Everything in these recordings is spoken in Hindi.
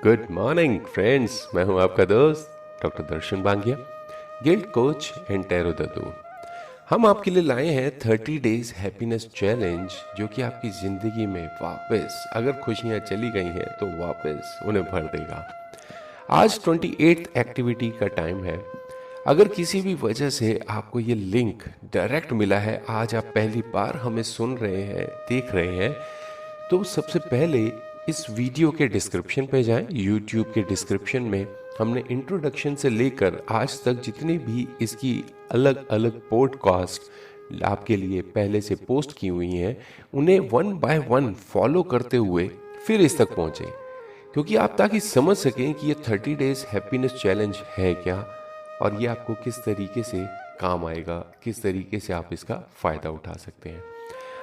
गुड मॉर्निंग फ्रेंड्स, मैं हूं आपका दोस्त doctor Darshan Bangia, guild coach and tarot Daddu. हम आपके लिए लाए हैं 30 डेज हैप्पीनेस चैलेंज, जो कि आपकी ज़िंदगी में वापस अगर खुशियां चली गई हैं तो वापस उन्हें भर देगा। आज 28th एक्टिविटी का टाइम है। अगर किसी भी वजह से आपको ये लिंक डायरेक्ट मिला है, आज आप पहली बार हमें सुन रहे हैं, देख रहे हैं, तो सबसे पहले इस वीडियो के डिस्क्रिप्शन पे जाएं। यूट्यूब के डिस्क्रिप्शन में हमने इंट्रोडक्शन से लेकर आज तक जितनी भी इसकी अलग अलग पॉडकास्ट आपके लिए पहले से पोस्ट की हुई हैं, उन्हें 1 बाय 1 फॉलो करते हुए फिर इस तक पहुंचे, क्योंकि आप ताकि समझ सकें कि ये 30 डेज हैप्पीनेस चैलेंज है क्या और ये आपको किस तरीके से काम आएगा, किस तरीके से आप इसका फ़ायदा उठा सकते हैं।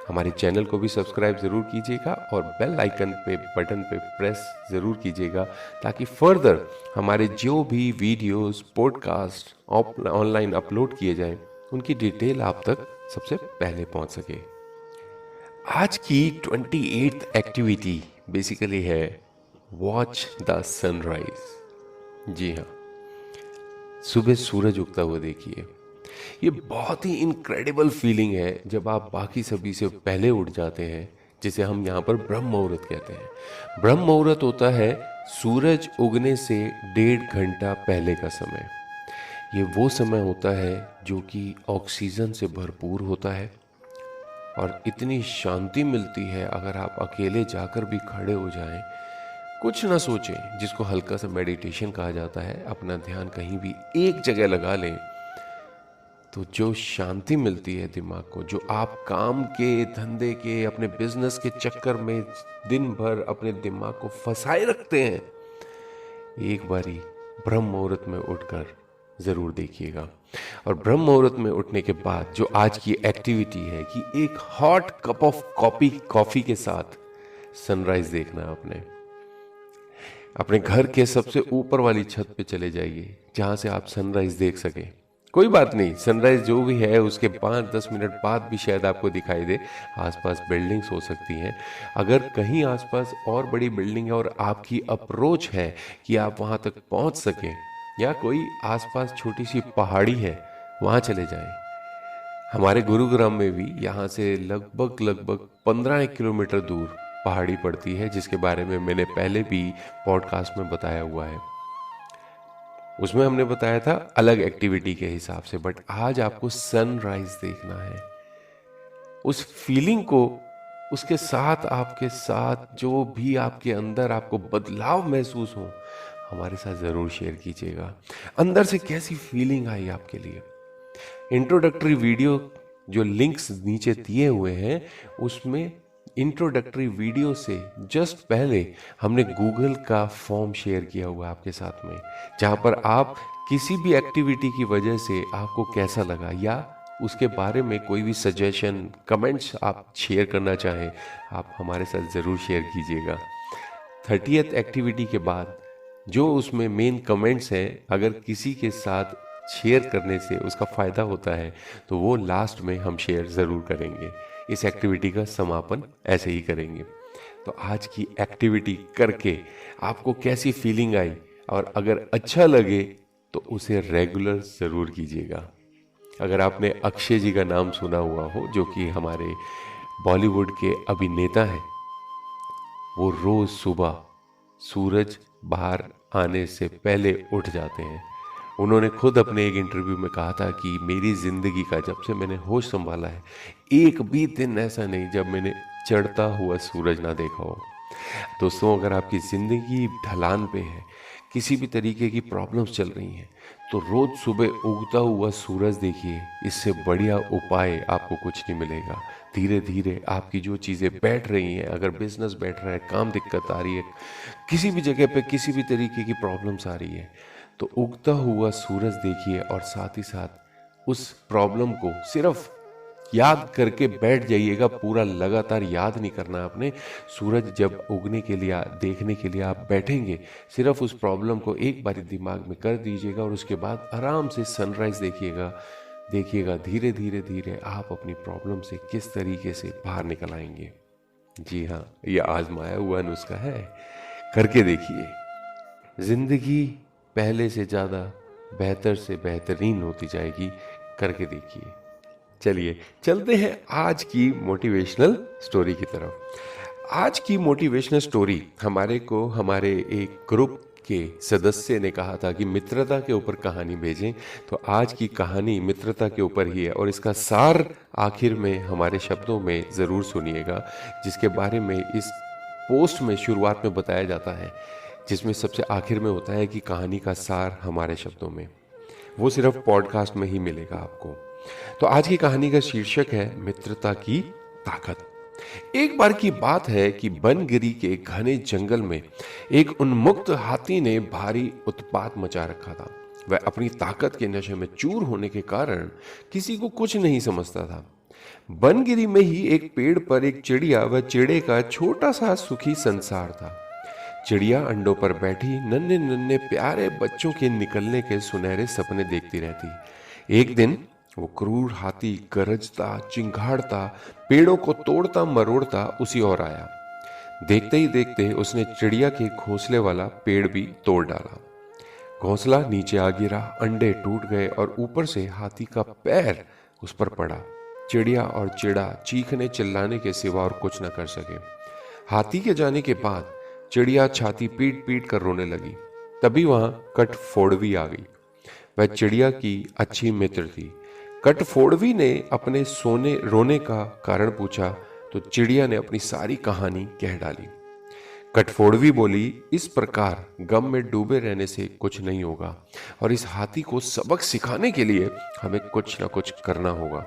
हमारे चैनल को भी सब्सक्राइब ज़रूर कीजिएगा और बेल आइकन पे बटन पे प्रेस ज़रूर कीजिएगा, ताकि फर्दर हमारे जो भी वीडियोस पॉडकास्ट ऑनलाइन अपलोड किए जाएं, उनकी डिटेल आप तक सबसे पहले पहुंच सके। आज की 28th एक्टिविटी बेसिकली है वॉच द सनराइज। जी हाँ, सुबह सूरज उगता हुआ देखिए। ये बहुत ही इनक्रेडिबल फीलिंग है जब आप बाकी सभी से पहले उठ जाते हैं, जिसे हम यहाँ पर ब्रह्म मुहूर्त कहते हैं। ब्रह्म मुहूर्त होता है सूरज उगने से 1.5 घंटा पहले का समय। ये वो समय होता है जो कि ऑक्सीजन से भरपूर होता है और इतनी शांति मिलती है। अगर आप अकेले जाकर भी खड़े हो जाएं, कुछ ना सोचें, जिसको हल्का सा मेडिटेशन कहा जाता है, अपना ध्यान कहीं भी एक जगह लगा लें, तो जो शांति मिलती है दिमाग को, जो आप काम के, धंधे के, अपने बिजनेस के चक्कर में दिन भर अपने दिमाग को फंसाए रखते हैं, एक बारी ब्रह्म मुहूर्त में उठकर ज़रूर देखिएगा। और ब्रह्म मुहूर्त में उठने के बाद जो आज की एक्टिविटी है कि एक हॉट कप ऑफ कॉफ़ी के साथ सनराइज देखना है। अपने घर के सबसे ऊपर वाली छत पे चले जाइए, जहाँ से आप सनराइज देख सकें। कोई बात नहीं, सनराइज जो भी है उसके 5-10 मिनट बाद भी शायद आपको दिखाई दे। आसपास बिल्डिंग्स हो सकती हैं। अगर कहीं आसपास और बड़ी बिल्डिंग है और आपकी अप्रोच है कि आप वहाँ तक पहुँच सकें, या कोई आसपास छोटी सी पहाड़ी है, वहाँ चले जाएं। हमारे गुरुग्राम में भी यहाँ से लगभग 15 किलोमीटर दूर पहाड़ी पड़ती है, जिसके बारे में मैंने पहले भी पॉडकास्ट में बताया हुआ है। उसमें हमने बताया था अलग एक्टिविटी के हिसाब से, बट आज आपको सनराइज देखना है। उस फीलिंग को, उसके साथ आपके साथ जो भी आपके अंदर आपको बदलाव महसूस हो, हमारे साथ ज़रूर शेयर कीजिएगा। अंदर से कैसी फीलिंग आई आपके लिए। इंट्रोडक्टरी वीडियो जो लिंक्स नीचे दिए हुए हैं, उसमें इंट्रोडक्टरी वीडियो से जस्ट पहले हमने गूगल का फॉर्म शेयर किया हुआ है आपके साथ में, जहाँ पर आप किसी भी एक्टिविटी की वजह से आपको कैसा लगा या उसके बारे में कोई भी सजेशन, कमेंट्स आप शेयर करना चाहें, आप हमारे साथ ज़रूर शेयर कीजिएगा। 30th एक्टिविटी के बाद जो उसमें मेन कमेंट्स हैं, अगर किसी के साथ शेयर करने से उसका फ़ायदा होता है, तो वो लास्ट में हम शेयर ज़रूर करेंगे। इस एक्टिविटी का समापन ऐसे ही करेंगे। तो आज की एक्टिविटी करके आपको कैसी फीलिंग आई, और अगर अच्छा लगे तो उसे रेगुलर ज़रूर कीजिएगा। अगर आपने अक्षय जी का नाम सुना हुआ हो, जो कि हमारे बॉलीवुड के अभिनेता हैं, वो रोज़ सुबह सूरज बाहर आने से पहले उठ जाते हैं। उन्होंने खुद अपने एक इंटरव्यू में कहा था कि मेरी ज़िंदगी का, जब से मैंने होश संभाला है, एक भी दिन ऐसा नहीं जब मैंने चढ़ता हुआ सूरज ना देखा हो। दोस्तों, अगर आपकी ज़िंदगी ढलान पे है, किसी भी तरीके की प्रॉब्लम्स चल रही हैं, तो रोज़ सुबह उगता हुआ सूरज देखिए। इससे बढ़िया उपाय आपको कुछ नहीं मिलेगा। धीरे धीरे आपकी जो चीज़ें बैठ रही हैं, अगर बिजनेस बैठ रहा है, काम दिक्कत आ रही है, किसी भी जगह पे किसी भी तरीके की प्रॉब्लम्स आ रही है, तो उगता हुआ सूरज देखिए और साथ ही साथ उस प्रॉब्लम को सिर्फ याद करके बैठ जाइएगा। पूरा लगातार याद नहीं करना आपने। सूरज जब उगने के लिए, देखने के लिए आप बैठेंगे, सिर्फ उस प्रॉब्लम को एक बारी दिमाग में कर दीजिएगा और उसके बाद आराम से सनराइज देखिएगा। धीरे धीरे धीरे आप अपनी प्रॉब्लम से किस तरीके से बाहर निकल आएंगे। जी हाँ, ये आजमाया हुआ नुस्खा है, करके देखिए। जिंदगी पहले से ज़्यादा बेहतर से बेहतरीन होती जाएगी। करके देखिए। चलिए चलते हैं आज की मोटिवेशनल स्टोरी की तरफ। आज की मोटिवेशनल स्टोरी हमारे एक ग्रुप के सदस्य ने कहा था कि मित्रता के ऊपर कहानी भेजें, तो आज की कहानी मित्रता के ऊपर ही है और इसका सार आखिर में हमारे शब्दों में ज़रूर सुनिएगा, जिसके बारे में इस पोस्ट में शुरुआत में बताया जाता है, जिसमें सबसे आखिर में होता है कि कहानी का सार हमारे शब्दों में। वो सिर्फ पॉडकास्ट में ही मिलेगा आपको। तो आज की कहानी का शीर्षक है मित्रता की ताकत। एक बार की बात है कि बनगिरी के घने जंगल में एक उन्मुक्त हाथी ने भारी उत्पात मचा रखा था। वह अपनी ताकत के नशे में चूर होने के कारण किसी को कुछ नहीं समझता था। बनगिरी में ही एक पेड़ पर एक चिड़िया व चिड़े का छोटा सा सुखी संसार था। चिड़िया अंडों पर बैठी नन्हे नन्हे प्यारे बच्चों के निकलने के सुनहरे सपने देखती रहती। एक दिन वो क्रूर हाथी गरजता चिंघाड़ता पेड़ों को तोड़ता मरोड़ता उसी ओर आया। देखते ही देखते उसने चिड़िया के घोंसले वाला पेड़ भी तोड़ डाला। घोंसला नीचे आ गिरा, अंडे टूट गए और ऊपर से हाथी का पैर उस पर पड़ा। चिड़िया और चिड़ा चीखने चिल्लाने के सिवा और कुछ न कर सके। हाथी के जाने के बाद चिड़िया छाती पीट पीट कर रोने लगी। तभी वहां कठफोड़वी आ गई। वह चिड़िया की अच्छी मित्र थी। कठफोड़वी ने अपने रोने का कारण पूछा तो चिड़िया ने अपनी सारी कहानी कह डाली। कठफोड़वी बोली, इस प्रकार गम में डूबे रहने से कुछ नहीं होगा और इस हाथी को सबक सिखाने के लिए हमें कुछ न कुछ करना होगा।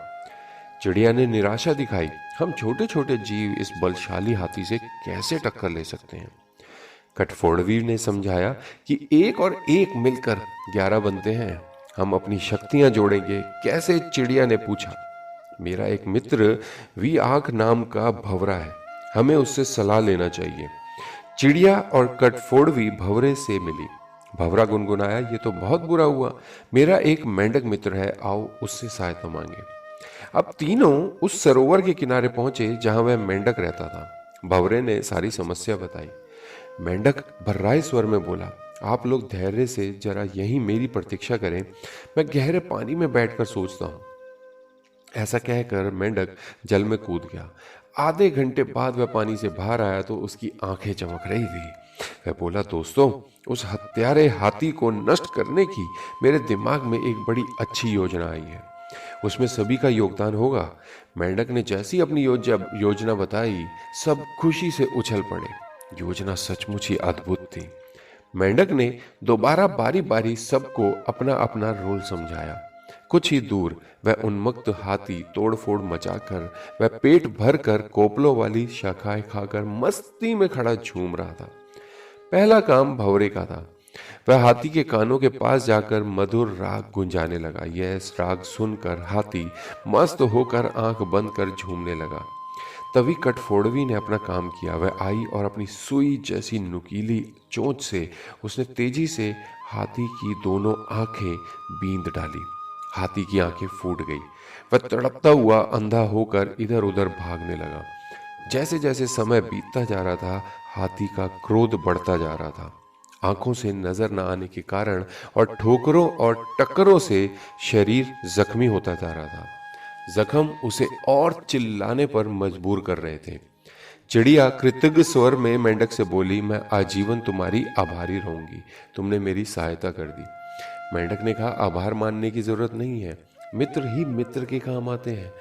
चिड़िया ने निराशा दिखाई, हम छोटे छोटे जीव इस बलशाली हाथी से कैसे टक्कर ले सकते हैं। कठफोड़वी ने समझाया कि एक और एक मिलकर 11 बनते हैं, हम अपनी शक्तियां जोड़ेंगे। कैसे? चिड़िया ने पूछा। मेरा एक मित्र वी आंख नाम का भंवरा है, हमें उससे सलाह लेना चाहिए। चिड़िया और कठफोड़वी भंवरे से मिली। भंवरा गुनगुनाया, ये तो बहुत बुरा हुआ, मेरा एक मेंढक मित्र है, आओ उससे सहायता मांगे। अब तीनों उस सरोवर के किनारे पहुंचे जहां वह मेंढक रहता था। भंवरे ने सारी समस्या बताई। मेंढक भर्राए स्वर में बोला, आप लोग धैर्य से जरा यहीं मेरी प्रतीक्षा करें, मैं गहरे पानी में बैठकर सोचता हूं। ऐसा कहकर मेंढक जल में कूद गया। आधे घंटे बाद वह पानी से बाहर आया तो उसकी आंखें चमक रही थी। वह बोला, दोस्तों, उस हत्यारे हाथी को नष्ट करने की मेरे दिमाग में एक बड़ी अच्छी योजना आई है, उसमें सभी का योगदान होगा। मेंढक ने जैसी अपनी योजना बताई, सब खुशी से उछल पड़े। योजना सचमुच ही अद्भुत थी। मेंढक ने दोबारा बारी बारी सबको अपना अपना रोल समझाया। कुछ ही दूर वह उन्मत्त हाथी तोड़फोड़ मचाकर वह पेट भर कर कोपलों वाली शाखाएं खाकर मस्ती में खड़ा झूम रहा था। पहला काम भंवरे का था। वह हाथी के कानों के पास जाकर मधुर राग गुंजाने लगा। यह राग सुनकर हाथी मस्त होकर आंख बंद कर झूमने लगा। तभी कठफोड़वी ने अपना काम किया। वह आई और अपनी सुई जैसी नुकीली चोंच से उसने तेजी से हाथी की दोनों आंखें बींद डाली। हाथी की आंखें फूट गई। वह तड़पता हुआ अंधा होकर इधर उधर भागने लगा। जैसे जैसे समय बीतता जा रहा था, हाथी का क्रोध बढ़ता जा रहा था। आंखों से नजर न आने के कारण और ठोकरों और टक्करों से शरीर जख्मी होता जा रहा था। जख्म उसे और चिल्लाने पर मजबूर कर रहे थे। चिड़िया कृतज्ञ स्वर में मेंढक से बोली, मैं आजीवन तुम्हारी आभारी रहूंगी, तुमने मेरी सहायता कर दी। मेंढक ने कहा, आभार मानने की जरूरत नहीं है, मित्र ही मित्र के काम आते हैं।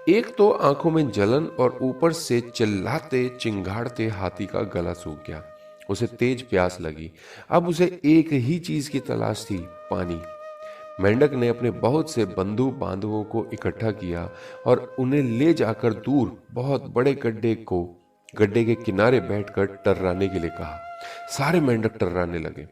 एक तो आंखों में जलन और ऊपर से चिल्लाते चिंगाड़ते हाथी का गला सूख गया। उसे तेज प्यास लगी। अब उसे एक ही चीज की तलाश थी, पानी। मेंढक ने अपने बहुत से बंधु बांधवों को इकट्ठा किया और उन्हें ले जाकर दूर बहुत बड़े गड्ढे के किनारे बैठकर टर्राने के लिए कहा। सारे मेंढक टर्राने लगे।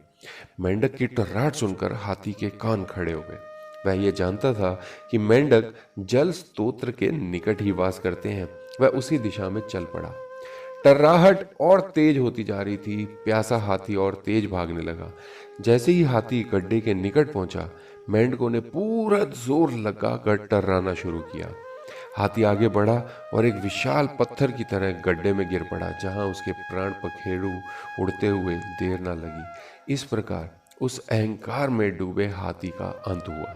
मेंढक की टर्राहट सुनकर हाथी के कान खड़े हो गए। वह यह जानता था कि मेंढक जल स्तोत्र के निकट ही वास करते हैं। वह उसी दिशा में चल पड़ा। टर्राहट और तेज होती जा रही थी। प्यासा हाथी और तेज भागने लगा। जैसे ही हाथी गड्ढे के निकट पहुंचा, मेंढकों ने पूरा जोर लगाकर टर्राना शुरू किया। हाथी आगे बढ़ा और एक विशाल पत्थर की तरह गड्ढे में गिर पड़ा, जहां उसके प्राण पखेरु उड़ते हुए देर न लगी। इस प्रकार उस अहंकार में डूबे हाथी का अंत हुआ।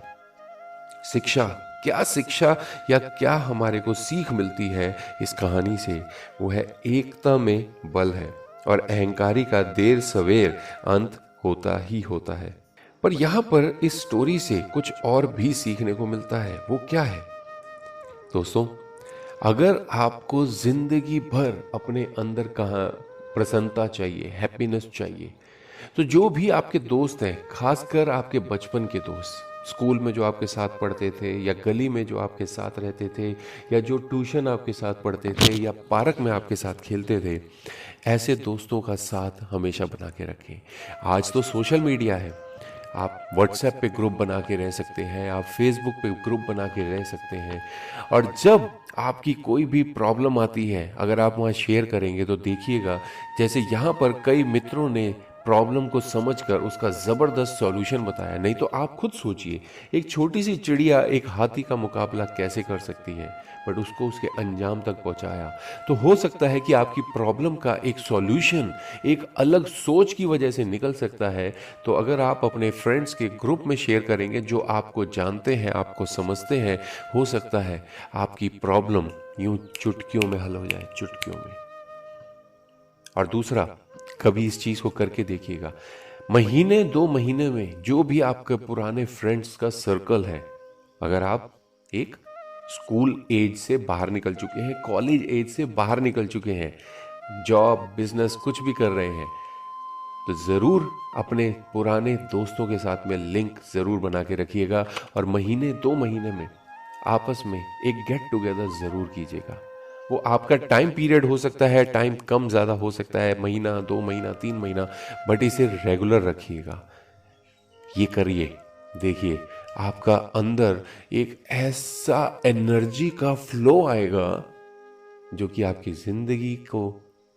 शिक्षा, क्या शिक्षा या क्या हमारे को सीख मिलती है इस कहानी से, वो है एकता में बल है और अहंकारी का देर सवेर अंत होता ही होता है। पर यहाँ पर इस स्टोरी से कुछ और भी सीखने को मिलता है। वो क्या है दोस्तों? अगर आपको जिंदगी भर अपने अंदर कहाँ प्रसन्नता चाहिए, हैप्पीनेस चाहिए, तो जो भी आपके दोस्त हैं, खासकर आपके बचपन के दोस्त, स्कूल में जो आपके साथ पढ़ते थे या गली में जो आपके साथ रहते थे या जो ट्यूशन आपके साथ पढ़ते थे या पार्क में आपके साथ खेलते थे, ऐसे दोस्तों का साथ हमेशा बना के रखें। आज तो सोशल मीडिया है, आप व्हाट्सएप पे ग्रुप बना के रह सकते हैं, आप फेसबुक पे ग्रुप बना के रह सकते हैं, और जब आपकी कोई भी प्रॉब्लम आती है अगर आप वहाँ शेयर करेंगे तो देखिएगा जैसे यहाँ पर कई मित्रों ने प्रॉब्लम को समझकर उसका ज़बरदस्त सॉल्यूशन बताया। नहीं तो आप खुद सोचिए, एक छोटी सी चिड़िया एक हाथी का मुकाबला कैसे कर सकती है, बट उसको उसके अंजाम तक पहुंचाया। तो हो सकता है कि आपकी प्रॉब्लम का एक सॉल्यूशन एक अलग सोच की वजह से निकल सकता है। तो अगर आप अपने फ्रेंड्स के ग्रुप में शेयर करेंगे जो आपको जानते हैं, आपको समझते हैं, हो सकता है आपकी प्रॉब्लम यूं चुटकियों में हल हो जाए, चुटकियों में। और दूसरा, कभी इस चीज को करके देखिएगा, महीने 2 महीने में जो भी आपके पुराने फ्रेंड्स का सर्कल है, अगर आप एक स्कूल एज से बाहर निकल चुके हैं, कॉलेज एज से बाहर निकल चुके हैं, जॉब बिजनेस कुछ भी कर रहे हैं, तो जरूर अपने पुराने दोस्तों के साथ में लिंक जरूर बना के रखिएगा और महीने 2 महीने में आपस में एक गेट टुगेदर जरूर कीजिएगा। वो आपका टाइम पीरियड हो सकता है, टाइम कम ज़्यादा हो सकता है, महीना 2 महीना 3 महीना, बट इसे रेगुलर रखिएगा। ये करिए, देखिए आपका अंदर एक ऐसा एनर्जी का फ्लो आएगा जो कि आपकी जिंदगी को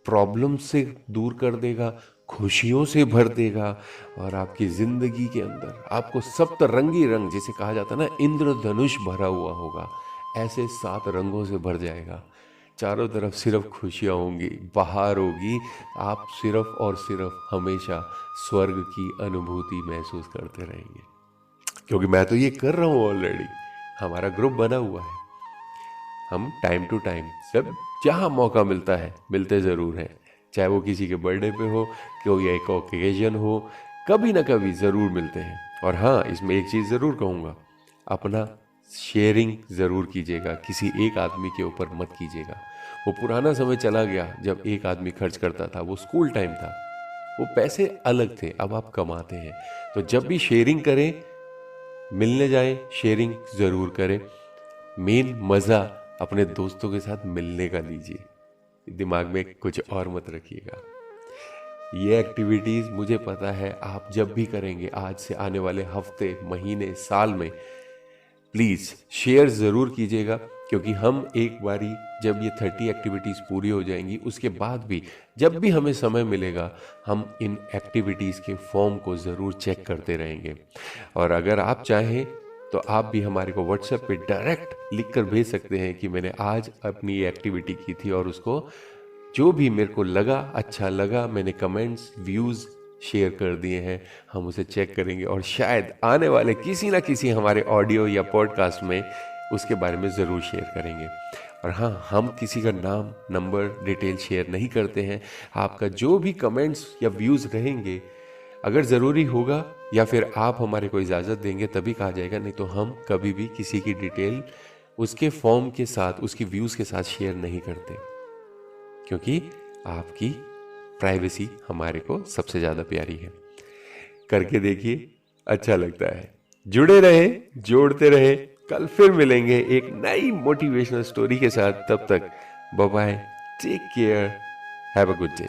प्रॉब्लम से दूर कर देगा, खुशियों से भर देगा, और आपकी जिंदगी के अंदर आपको सप्तरंगी रंग, जिसे कहा जाता है ना, इंद्रधनुष भरा हुआ होगा, ऐसे 7 रंगों से भर जाएगा। चारों तरफ सिर्फ खुशियाँ होंगी, बहार होगी, आप सिर्फ और सिर्फ हमेशा स्वर्ग की अनुभूति महसूस करते रहेंगे। क्योंकि मैं तो ये कर रहा हूँ ऑलरेडी, हमारा ग्रुप बना हुआ है, हम टाइम टू टाइम जब जहाँ मौका मिलता है मिलते ज़रूर हैं, चाहे वो किसी के बर्थडे पे हो, कोई एक ओकेजन हो, कभी ना कभी ज़रूर मिलते हैं। और हाँ, इसमें एक चीज़ ज़रूर कहूँगा, अपना शेयरिंग ज़रूर कीजिएगा, किसी एक आदमी के ऊपर मत कीजिएगा। वो पुराना समय चला गया जब एक आदमी खर्च करता था, वो स्कूल टाइम था, वो पैसे अलग थे, अब आप कमाते हैं। तो जब भी शेयरिंग करें, मिलने जाएं, शेयरिंग ज़रूर करें। मेन मज़ा अपने दोस्तों के साथ मिलने का लीजिए, दिमाग में कुछ और मत रखिएगा। ये एक्टिविटीज़ मुझे पता है आप जब भी करेंगे, आज से आने वाले हफ्ते, महीने, साल में, प्लीज़ शेयर ज़रूर कीजिएगा, क्योंकि हम एक बारी जब ये 30 एक्टिविटीज़ पूरी हो जाएंगी, उसके बाद भी जब भी हमें समय मिलेगा, हम इन एक्टिविटीज़ के फॉर्म को ज़रूर चेक करते रहेंगे। और अगर आप चाहें तो आप भी हमारे को व्हाट्सएप पे डायरेक्ट लिख कर भेज सकते हैं कि मैंने आज अपनी ये एक्टिविटी की थी और उसको जो भी मेरे को लगा, अच्छा लगा, मैंने कमेंट्स, व्यूज़ शेयर कर दिए हैं। हम उसे चेक करेंगे और शायद आने वाले किसी ना किसी हमारे ऑडियो या पॉडकास्ट में उसके बारे में ज़रूर शेयर करेंगे। और हाँ, हम किसी का नाम, नंबर, डिटेल शेयर नहीं करते हैं। आपका जो भी कमेंट्स या व्यूज़ रहेंगे, अगर ज़रूरी होगा या फिर आप हमारे को इजाज़त देंगे तभी कहा जाएगा, नहीं तो हम कभी भी किसी की डिटेल उसके फॉर्म के साथ, उसकी व्यूज़ के साथ शेयर नहीं करते, क्योंकि आपकी प्राइवेसी हमारे को सबसे ज़्यादा प्यारी है। करके देखिए, अच्छा लगता है। जुड़े रहे, जोड़ते रहे, कल फिर मिलेंगे एक नई मोटिवेशनल स्टोरी के साथ। तब तक bye bye, take care, have a good day.